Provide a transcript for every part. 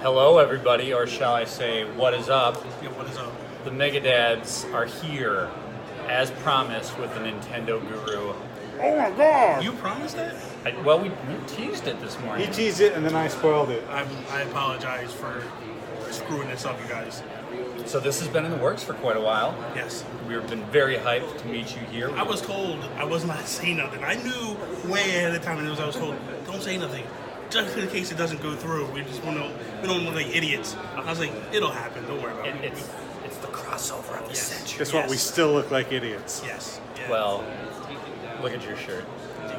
Hello, everybody, or shall I say, what is up? Yeah, what is up? The Megadads are here, as promised, with the Nintendo Guru. Oh my god! You promised that? We teased it this morning. He teased it and then I spoiled it. I apologize for screwing this up, you guys. So this has been in the works for quite a while. Yes. We've been very hyped to meet you here. I was told I was not saying nothing. I knew way ahead of time, and I was told, don't say nothing. Just in case it doesn't go through. We don't look like idiots. I was like, it'll happen. Don't worry about it. It's the crossover of the century. Guess what? We still look like idiots. Yes. Yeah. Well, look at your shirt.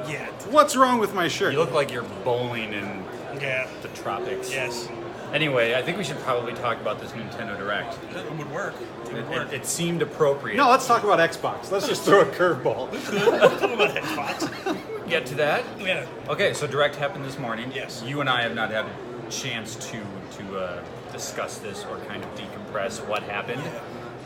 Yeah. What's wrong with my shirt? You look like you're bowling in Yeah. the tropics. Yes. Anyway, I think we should probably talk about this Nintendo Direct. That would work. It would work. It seemed appropriate. No, let's talk about Xbox. Let's just throw a curveball. Let's talk about Xbox. Get to that. Yeah. Okay, so Direct happened this morning. Yes. You and I have not had a chance to discuss this or kind of decompress what happened.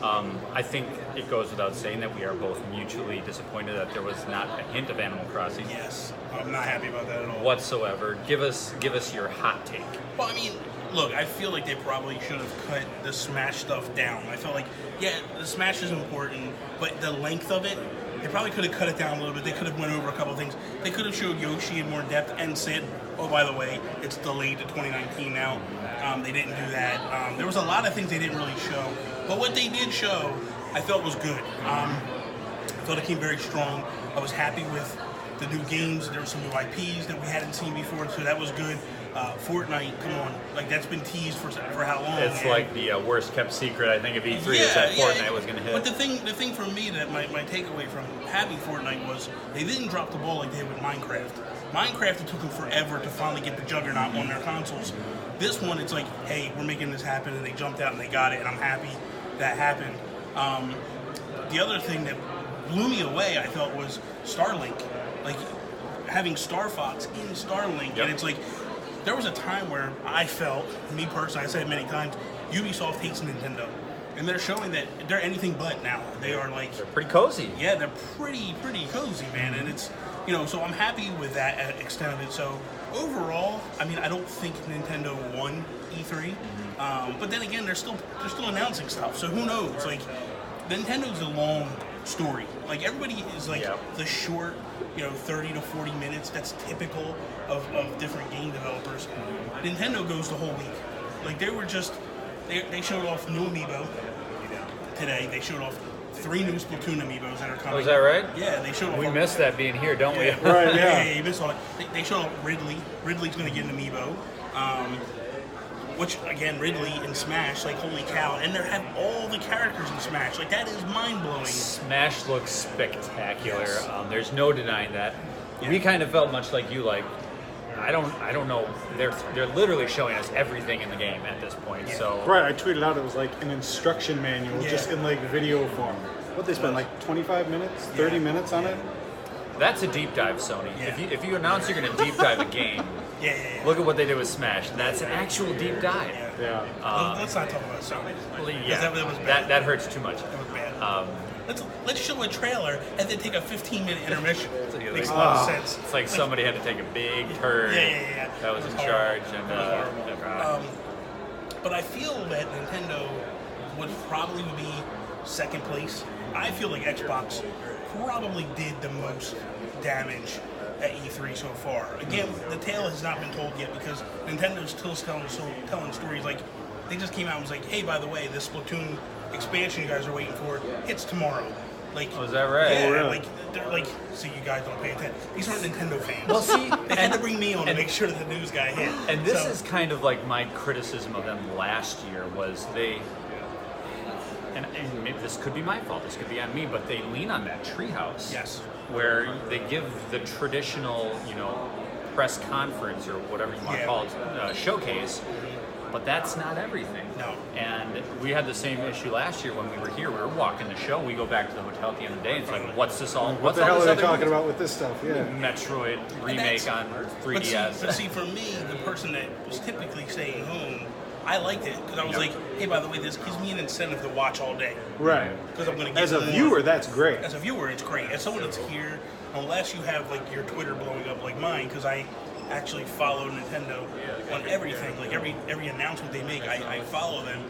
I think it goes without saying that we are both mutually disappointed that there was not a hint of Animal Crossing Yes. I'm not happy about that at all. whatsoever. Give us your hot take. Well, I mean, look, I feel like they probably should have cut the Smash stuff down. I felt like, yeah, the Smash is important, but the length of it, they probably could have cut it down a little bit. They could have went over a couple of things. They could have showed Yoshi in more depth and said, oh, by the way, it's delayed to 2019 now. They didn't do that. There was a lot of things they didn't really show. But what they did show, I felt was good. I thought it came very strong. I was happy with the new games. There were some new IPs that we hadn't seen before, so that was good. Fortnite, come on, like that's been teased for how long? It's like the worst kept secret, I think, of E3 is that Fortnite was going to hit. But the thing for me that my takeaway from having Fortnite was they didn't drop the ball like they did with Minecraft. Minecraft, it took them forever to finally get the Juggernaut on their consoles. This one, it's like, hey, we're making this happen, and they jumped out and they got it, and I'm happy that happened. The other thing that blew me away, I felt, was Starlink. Like, having Star Fox in Starlink, and it's like, there was a time where I felt, me personally, I said it many times, Ubisoft hates Nintendo. And they're showing that they're anything but now. They are like... They're pretty cozy. Yeah, they're pretty cozy, man. And it's, so I'm happy with that extent of it. So overall, I mean, I don't think Nintendo won E3. But then again, they're still announcing stuff. So who knows? Like, Nintendo's a long story. Like, everybody is like the short, 30 to 40 minutes. That's typical of different game developers. Nintendo goes the whole week. Like, they were just... They showed off new amiibo today. They showed off 3 new Splatoon amiibos that are coming. Oh, is that right? Yeah, they showed off. We missed that being here, don't we? Right, yeah. You missed all that. They showed off Ridley. Ridley's going to get an amiibo. Which, again, Ridley in Smash, like, holy cow. And they have all the characters in Smash. Like, that is mind-blowing. Smash looks spectacular. Yes. There's no denying that. Yeah. We kind of felt much like you, like, I don't know. They're literally showing us everything in the game at this point. So Right, I tweeted out it was like an instruction manual, just in like video form. What they spent like 25 minutes, 30 minutes on it? that's a deep dive, Sony. Yeah. If you announce you're going to deep dive a game, Yeah. look at what they did with Smash. That's an actual deep dive. Yeah. Let's not talk about Sony. Well, Because that was bad. that hurts too much. That was bad. Let's show a trailer and then take a 15-minute intermission. Makes a lot of sense. It's like somebody had to take a big turn. Yeah. That was It in was charge, horrible. and It was horrible. But I feel that Nintendo would probably be second place. I feel like Xbox probably did the most damage at E3 so far. Again, the tale has not been told yet because Nintendo's still telling stories. Like, they just came out and was like, hey, by the way, this Splatoon expansion you guys are waiting for hits tomorrow. Like, Oh, is that right? Yeah, Oh, really? like they're like, see, you guys don't pay attention. These aren't Nintendo fans. Well, see, they had to bring me on to and- make sure that the news got hit. And this So- is kind of like my criticism of them last year was they, and maybe this could be my fault, this could be on me, but they lean on that treehouse. Yes. Where they give the traditional, press conference or whatever you want to call it, showcase, but that's not everything. No. And we had the same issue last year when we were here. We were walking the show. We go back to the hotel at the end of the day. And it's like, what's this all? What What's the all hell this are other they talking movie? about with this stuff? Yeah. Metroid remake on 3DS. But see, for me, the person that was typically staying home, I liked it because I was like, hey, by the way, this gives me an incentive to watch all day. Right. Because I'm going to get As a more. viewer, that's great. As a viewer, it's great. As someone that's here, unless you have like your Twitter blowing up like mine, because I actually follow Nintendo on everything. Like every announcement they make, I follow them.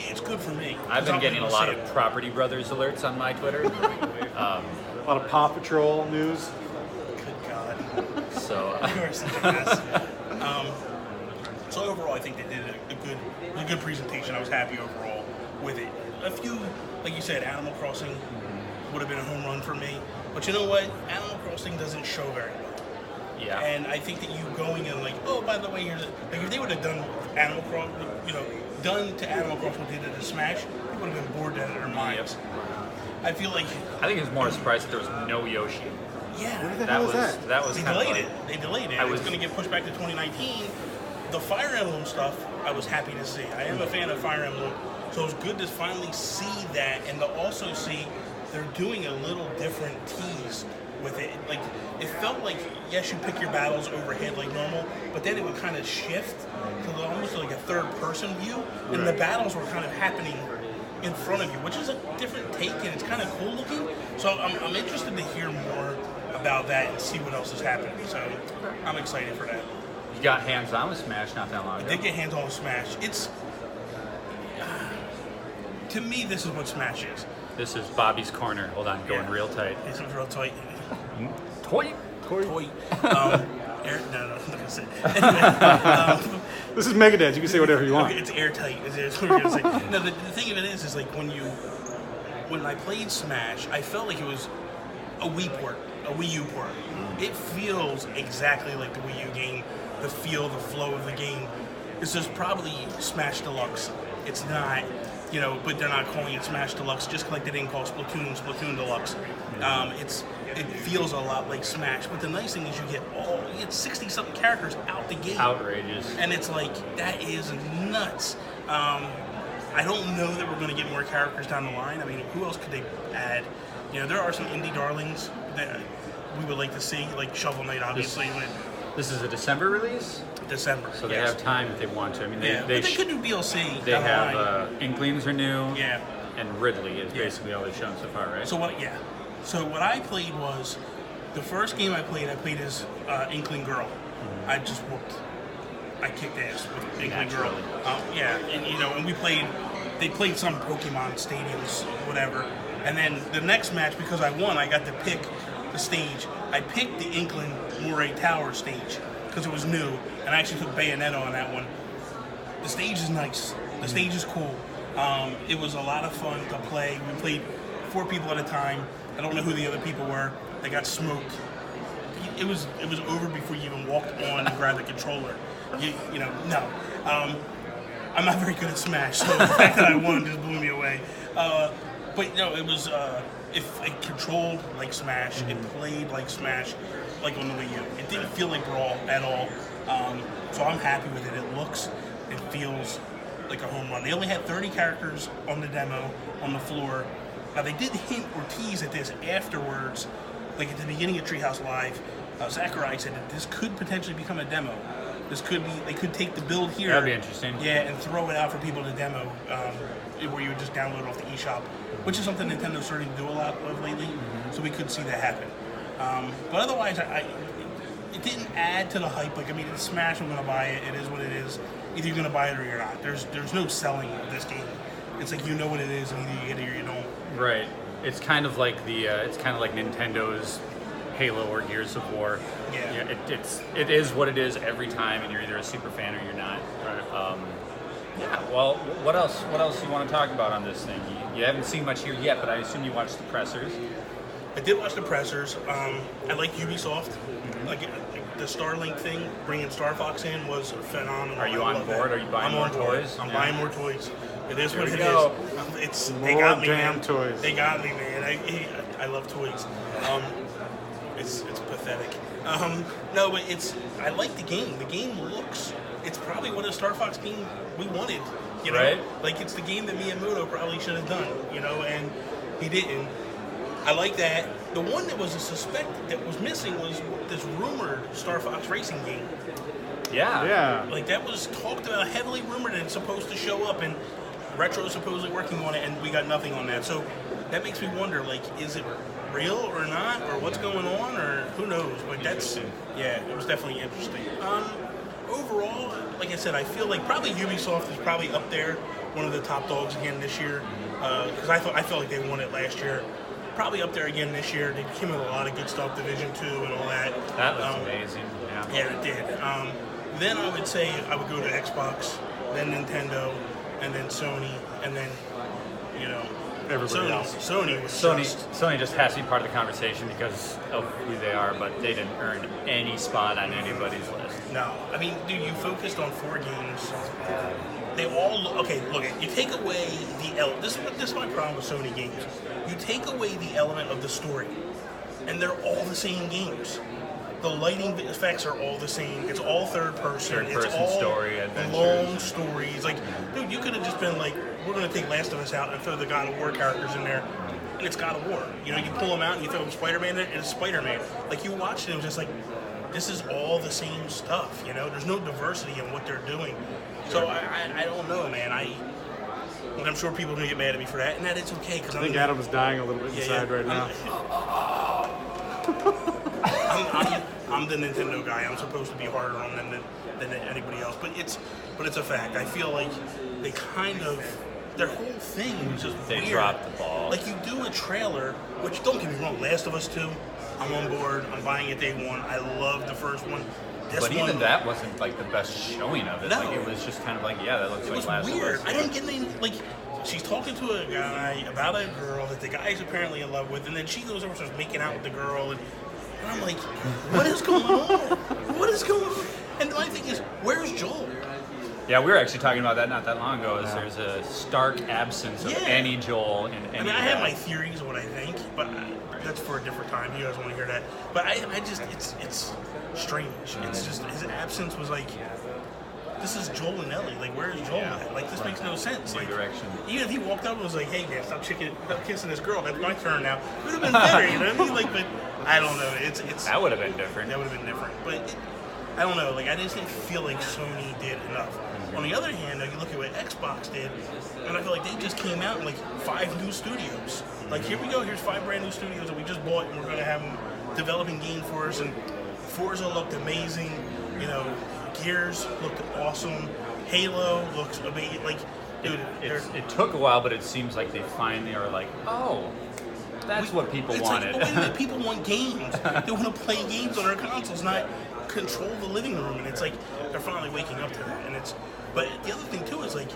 It's good for me. I've been getting a lot of Property Brothers alerts on my Twitter. A lot of Paw Patrol news. Good God. So, You are such a mess. So overall, I think they did a good presentation. I was happy overall with it. A few, like you said, Animal Crossing would have been a home run for me. But you know what? Animal Crossing doesn't show very well. yeah. And I think that you going in like, oh, by the way, here's like if they would have done Animal Crossing, done to Animal Crossing what they did to Smash, people would have been bored out of their minds. I feel like, I think it's more surprised that there was no Yoshi. yeah, What the hell is that? That was they kind of delayed like, it. They delayed it. I It's was- going to get pushed back to 2019. The Fire Emblem stuff, I was happy to see. I am a fan of Fire Emblem, so it was good to finally see that, and to also see they're doing a little different tease with it. Like, it felt like, yes, you pick your battles overhead like normal, but then it would kind of shift to almost like a third-person view, and the battles were kind of happening in front of you, which is a different take, and it's kind of cool looking. So I'm interested to hear more about that and see what else is happening. So I'm excited for that. you got hands-on with Smash not that long I ago. did get hands-on with Smash. It's to me, this is what Smash is. This is Bobby's Corner. Hold on, going Yeah. real tight. It's real tight. Toy. Toy. No, I'm not gonna say. Anyway, This is Megadeth. You can say whatever you want. it's airtight. Is what we're gonna say. No, the thing of it is like when I played Smash, I felt like it was a Wii port, a Wii U port. It feels exactly like the Wii U game. The feel, the flow of the game. This is probably Smash Deluxe. It's not, but they're not calling it Smash Deluxe just like they didn't call Splatoon Deluxe. It feels a lot like Smash, but the nice thing is you get 60-something characters out the gate. Outrageous. And it's like, that is nuts. I don't know that we're going to get more characters down the line. I mean, who else could they add? There are some indie darlings that we would like to see, like Shovel Knight, obviously, with This is a December release, December. so they yes. have time if they want to. I mean, Yeah, they but they could do DLC they down the line. have Inklings are new. Yeah. And Ridley is Yeah. basically all they've shown so far, right? So what I played was, the first game I played as Inkling Girl. I just whooped. I kicked ass with Inkling Girl. Naturally. And they played some Pokemon stadiums, whatever. And then the next match, because I won, I got to pick the stage. I picked the Inkling Moray Tower stage because it was new, and I actually took Bayonetta on that one. The stage is nice. The stage is cool. It was a lot of fun to play. We played 4 people at a time. I don't know who the other people were. They got smoked. It was over before you even walked on and grabbed the controller. No. I'm not very good at Smash, so the fact that I won just blew me away. But no, it was if it controlled like Smash, it played like Smash, like on the Wii U. It didn't feel like Brawl at all. So I'm happy with it. It feels like a home run. They only had 30 characters on the demo on the floor. Now they did hint or tease at this afterwards, like at the beginning of Treehouse Live. Sakurai said that this could potentially become a demo. They could take the build here. That'd be interesting. Yeah, and throw it out for people to demo, where you would just download off the eShop, which is something Nintendo's starting to do a lot of lately. So we could see that happen. But otherwise, it didn't add to the hype. Like, I mean, it's Smash. I'm going to buy it. It is what it is. Either you're going to buy it or you're not. There's no selling of this game. It's like, you know what it is, and either you get it or you don't. Right. It's kind of like Nintendo's Halo or Gears of War. Yeah. It is what it is every time, and you're either a super fan or you're not. Right. Yeah. Well, what else? What else do you want to talk about on this thing? You haven't seen much here yet, but I assume you watched the pressers. I did watch the pressers. I like Ubisoft. Like the Starlink thing, bringing Star Fox in was phenomenal. Are you I on love board? that. Are you buying I'm more on board. toys? I'm Yeah. buying more toys. It is There what we it go. is. More They got me, damn man. toys. They got me, man. I love toys. It's pathetic. No, but I like the game. The game looks. It's probably what a Star Fox game we wanted. Right. Like it's the game that Miyamoto probably should have done. And he didn't. I like that. The one that was a suspect that was missing was this rumored Star Fox racing game. Yeah. Yeah. Like that was talked about, heavily rumored, and it's supposed to show up, and Retro is supposedly working on it, and we got nothing on that. So that makes me wonder, like, is it real or not, or what's going on, or who knows? But it was definitely interesting. Overall, like I said, I feel like probably Ubisoft is probably up there, one of the top dogs again this year. Because I felt like they won it last year. Probably up there again this year. They came with a lot of good stuff, Division 2 and all that. That was amazing. Yeah. Yeah, it did. Then I would say I would go to Xbox, then Nintendo, and then Sony, and then, you know, Everybody else. Sony was Sony just has to be part of the conversation because of who they are, but they didn't earn any spot on anybody's list. No, I mean, dude, you focused on 4 games. They all okay. Look, you take away the this is my problem with Sony games. You take away the element of the story, and they're all the same games. The lighting effects are all the same. It's all third person. It's all story, adventures. long stories. Like, dude, you could have just been like, we're gonna take Last of Us out and throw the God of War characters in there, and it's God of War. You know, you pull them out and you throw Spider-Man in it, and it's Spider-Man. Like, you watched it, it was just like, this is all the same stuff. You know, there's no diversity in what they're doing. So I don't know, man. I'm sure people are gonna get mad at me for that, and that it's okay because I think Adam's dying a little bit inside right now. I'm the Nintendo guy. I'm supposed to be harder on them than anybody else, but it's a fact. I feel like they kind of their whole thing was just They weird. dropped the ball. Like, you do a trailer, which don't get me wrong, Last of Us 2, I'm on board. I'm buying it day one. I love the first one. This But one, even that wasn't like the best showing of it. No. Like, it was just kind of like, yeah, that looks It like was Last weird. of Us. I didn't get any, like, she's talking to a guy about a girl that the guy's apparently in love with, and then she goes over and starts making out with the girl, and I'm like, what is going on? What is going on? And my thing is, where's Joel? Yeah, we were actually talking about that not that long ago. Is there's a stark absence of Yeah. any Joel in any. I mean, I have my theories of what I think, but that's for a different time. You guys want to hear that? But I just, it's strange. It's just, his absence was like, this is Joel and Ellie. Like, where's Joel at? Like, this makes no sense. New Like, direction. even if he walked up and was like, hey, man, stop kissing this girl. That's my turn now. It would have been better, you know what I mean? Like, but I don't know. It's That would have been different. that would have been different. But I don't know. Like, I just didn't feel like Sony did enough. On the other hand, you look at what Xbox did, and I feel like they just came out in like 5 new studios. Like, here we go. Here's 5 brand new studios that we just bought, and we're going to have them developing games for us. And Forza looked amazing. You know, Gears looked awesome. Halo looks amazing. Like, dude, It took a while, but it seems like they finally are like, oh, that's what people it's wanted. Like, wait a minute, people want games. They want to play games on their consoles, not control the living room. And it's like they're finally waking up to that. And it's, but the other thing too is like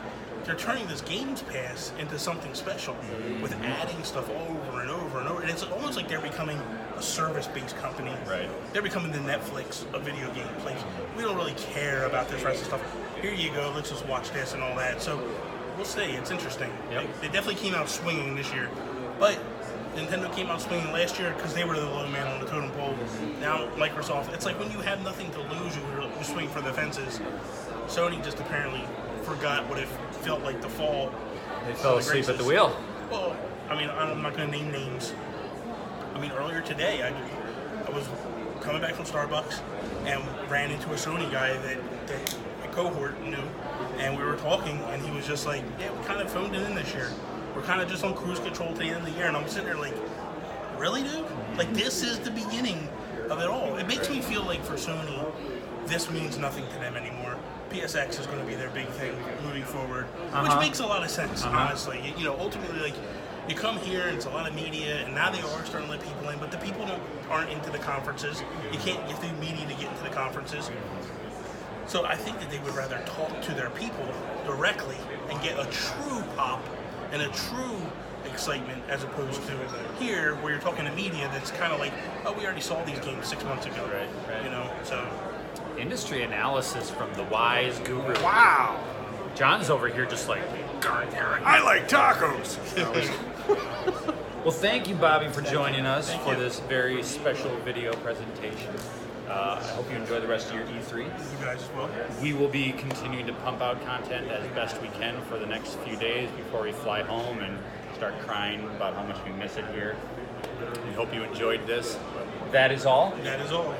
they're turning this Games Pass into something special with adding stuff over and over and over. And it's almost like they're becoming a service-based company. Right. They're becoming the Netflix of video games. Like, we don't really care about this rest of stuff. Here you go. Let's just watch this and all that. So we'll see. It's interesting. Yep. They definitely came out swinging this year, but Nintendo came out swinging last year because they were the low man on the totem pole. Now Microsoft, it's like when you have nothing to lose, you swing for the fences. Sony just apparently forgot what it felt like to fall. They fell asleep at the wheel. Well, I mean, I'm not going to name names. I mean, earlier today, I was coming back from Starbucks and ran into a Sony guy that a cohort knew, and we were talking, and he was just like, yeah, we kind of phoned it in this year. We're kind of just on cruise control to the end of the year, and I'm sitting there like, really, dude? Like, this is the beginning of it all. It makes me feel like for Sony, this means nothing to them anymore. PSX is going to be their big thing moving forward, which makes a lot of sense, honestly. You know, ultimately, like, you come here and it's a lot of media, and now they are starting to let people in, but the people aren't into the conferences. You can't get through media to get into the conferences. So I think that they would rather talk to their people directly and get a true pop and a true excitement as opposed to here where you're talking to media that's kind of like, oh, we already saw these games 6 months ago. Right. You know, so. Industry analysis from the wise guru. Wow. John's over here just like, I like tacos. well, thank you, Bobby, for joining us for this very special video presentation. I hope you enjoy the rest of your E3. You guys as well. We will be continuing to pump out content as best we can for the next few days before we fly home and start crying about how much we miss it here. We hope you enjoyed this. That is all. That is all.